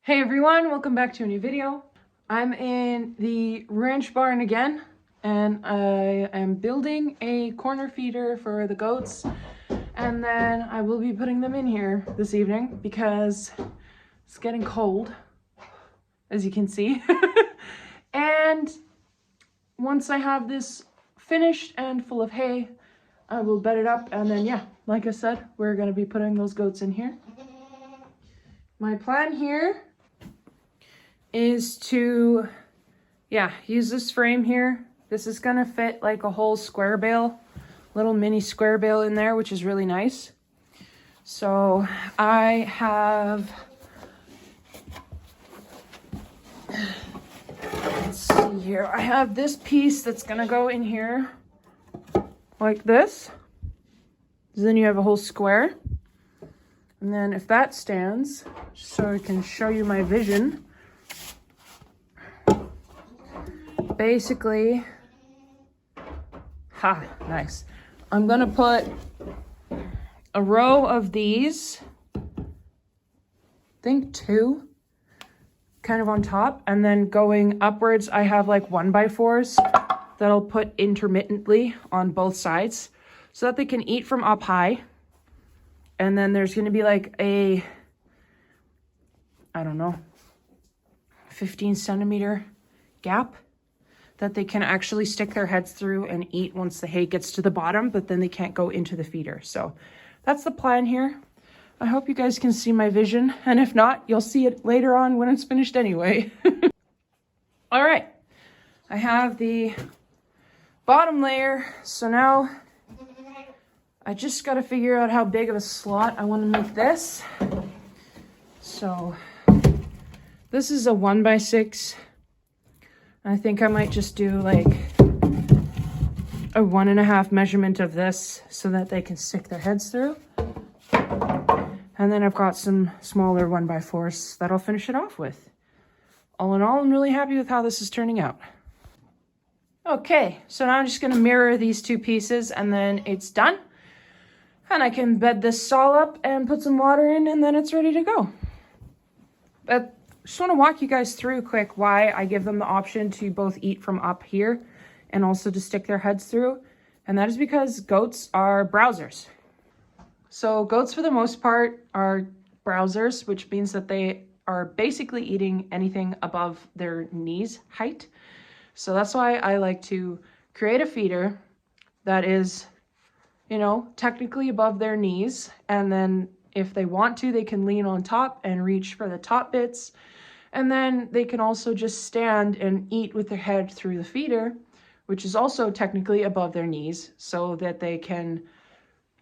Hey everyone, welcome back to a new video. I'm in the ranch barn again, and I am building a corner feeder for the goats, and then I will be putting them in here this evening because it's getting cold, as you can see. And once I have this finished and full of hay, I will bed it up, and then yeah, like I said, we're going to be putting those goats in here. My plan here is to, use this frame here. This is gonna fit like a whole square bale, little mini square bale in there, which is really nice. So I have, let's see here, I have this piece that's gonna go in here like this. Then you have a whole square. And then if that stands, so I can show you my vision. Basically, nice. I'm gonna put a row of these, I think 2, kind of on top, and then going upwards, I have like 1x4s that I'll put intermittently on both sides so that they can eat from up high. And then there's gonna be like a, I don't know, 15 centimeter gap that they can actually stick their heads through and eat once the hay gets to the bottom, but then they can't go into the feeder. So that's the plan here. I hope you guys can see my vision, and if not, you'll see it later on when it's finished anyway. All right, I have the bottom layer, so now I just gotta figure out how big of a slot I wanna make this. So this is a 1x6. I think I might just do like a 1.5 measurement of this so that they can stick their heads through. And then I've got some smaller 1x4s that I'll finish it off with. All in all, I'm really happy with how this is turning out. Okay, so now I'm just gonna mirror these 2 pieces and then it's done. And I can bed this stall up and put some water in, and then it's ready to go. But just want to walk you guys through quick why I give them the option to both eat from up here and also to stick their heads through. And that is because goats are browsers. So goats for the most part are browsers, which means that they are basically eating anything above their knees height. So that's why I like to create a feeder that is, you know, technically above their knees. And then if they want to, they can lean on top and reach for the top bits. And then they can also just stand and eat with their head through the feeder, which is also technically above their knees, so that they can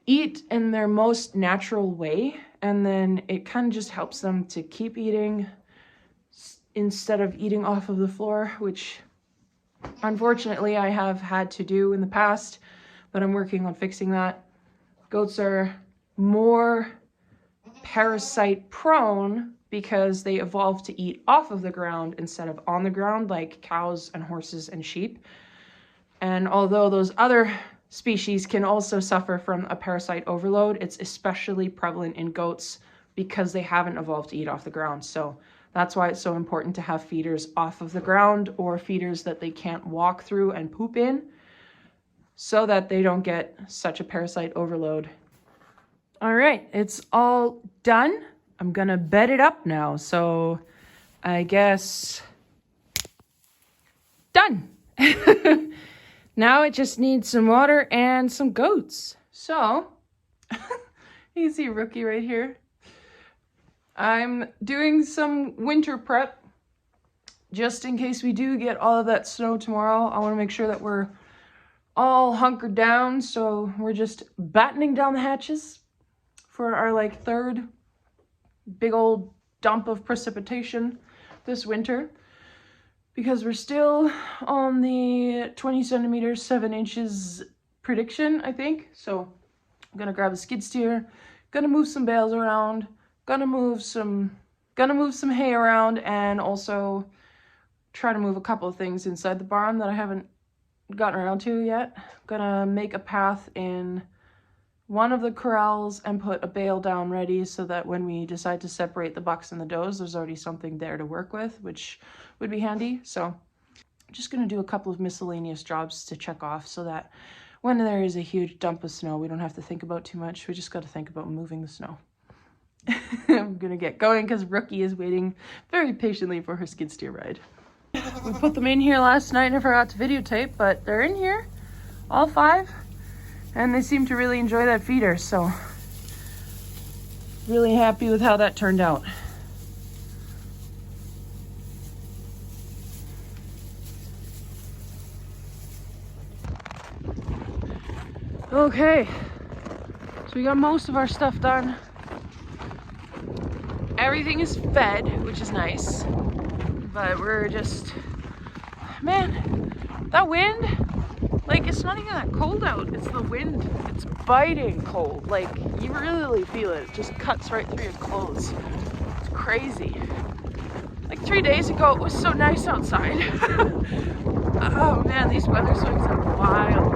eat in their most natural way. And then it kind of just helps them to keep eating instead of eating off of the floor, which unfortunately I have had to do in the past, but I'm working on fixing that. Goats are more parasite prone because they evolved to eat off of the ground instead of on the ground, like cows and horses and sheep. And although those other species can also suffer from a parasite overload, it's especially prevalent in goats because they haven't evolved to eat off the ground. So that's why it's so important to have feeders off of the ground, or feeders that they can't walk through and poop in, so that they don't get such a parasite overload. All right, it's all done. I'm gonna bed it up now, so I guess done. Now it just needs some water and some goats. So, you can see Rookie right here. I'm doing some winter prep just in case we do get all of that snow tomorrow. I wanna make sure that we're all hunkered down, so we're just battening down the hatches for our like 3rd big old dump of precipitation this winter, because we're still on the 20 centimeters, 7 inches prediction, I think. So I'm gonna grab a skid steer, gonna move some bales around, gonna move some hay around, and also try to move a couple of things inside the barn that I haven't gotten around to yet. Gonna make a path in one of the corrals and put a bale down ready so that when we decide to separate the bucks and the does, there's already something there to work with, which would be handy. So I'm just going to do a couple of miscellaneous jobs to check off so that when there is a huge dump of snow, we don't have to think about too much. We just got to think about moving the snow. I'm going to get going because Rookie is waiting very patiently for her skid steer ride. We put them in here last night and I forgot to videotape, but they're in here, all 5. And they seem to really enjoy that feeder, so really happy with how that turned out. Okay, so we got most of our stuff done. Everything is fed, which is nice, but we're just, man, that wind. Like, it's not even that cold out, it's the wind. It's biting cold. Like, you really feel it. It just cuts right through your clothes. It's crazy. Like 3 days ago, it was so nice outside. Oh man, these weather swings are wild.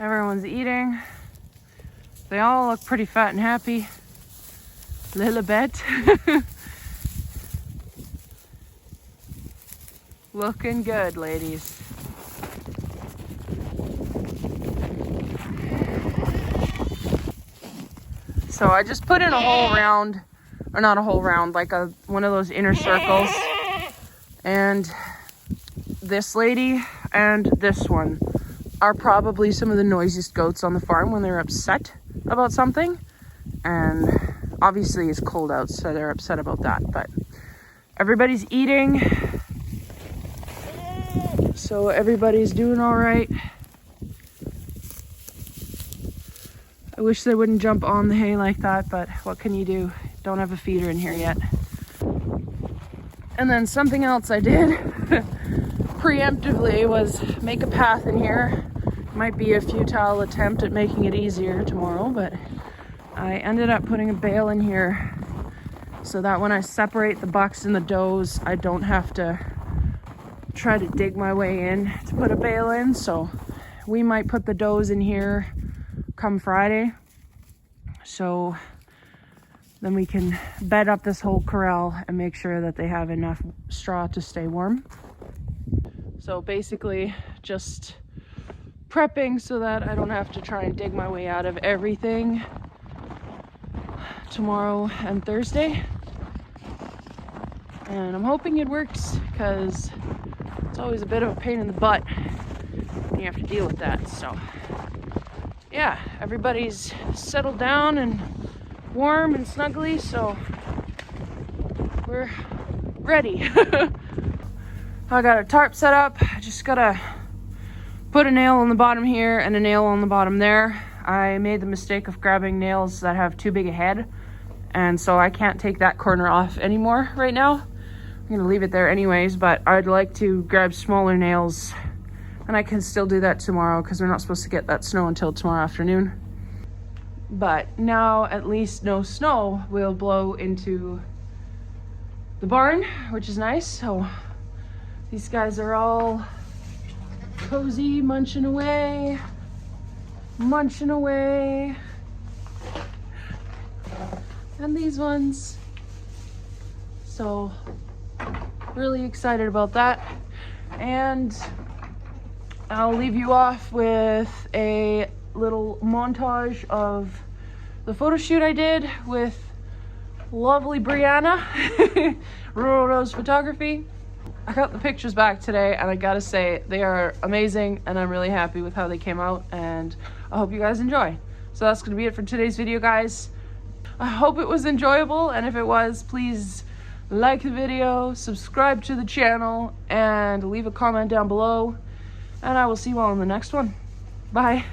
Everyone's eating. They all look pretty fat and happy. Little bit. Looking good, ladies. So I just put in a whole round, or not a whole round, like one of those inner circles. And this lady and this one are probably some of the noisiest goats on the farm when they're upset about something. And obviously it's cold out, so they're upset about that, but everybody's eating, so everybody's doing all right. I wish they wouldn't jump on the hay like that, but what can you do? Don't have a feeder in here yet. And then something else I did preemptively was make a path in here. Might be a futile attempt at making it easier tomorrow, but I ended up putting a bale in here so that when I separate the bucks and the does, I don't have to try to dig my way in to put a bale in. So we might put the does in here come Friday. So then we can bed up this whole corral and make sure that they have enough straw to stay warm. So basically just prepping so that I don't have to try and dig my way out of everything tomorrow and Thursday, and I'm hoping it works because it's always a bit of a pain in the butt when you have to deal with that. So yeah, everybody's settled down and warm and snuggly, so we're ready. I got a tarp set up. I just gotta put a nail on the bottom here and a nail on the bottom there. I made the mistake of grabbing nails that have too big a head, and so I can't take that corner off anymore right now. I'm gonna leave it there anyways, but I'd like to grab smaller nails, and I can still do that tomorrow because we're not supposed to get that snow until tomorrow afternoon. But now at least no snow will blow into the barn, which is nice. So these guys are all cozy, munching away. And these ones, so really excited about that. And I'll leave you off with a little montage of the photo shoot I did with lovely Brianna, Rural Rose Photography. I got the pictures back today and I gotta say they are amazing, and I'm really happy with how they came out, and I hope you guys enjoy. So that's gonna be it for today's video, guys. I hope it was enjoyable, and if it was, please like the video, subscribe to the channel, and leave a comment down below, and I will see you all in the next one. Bye.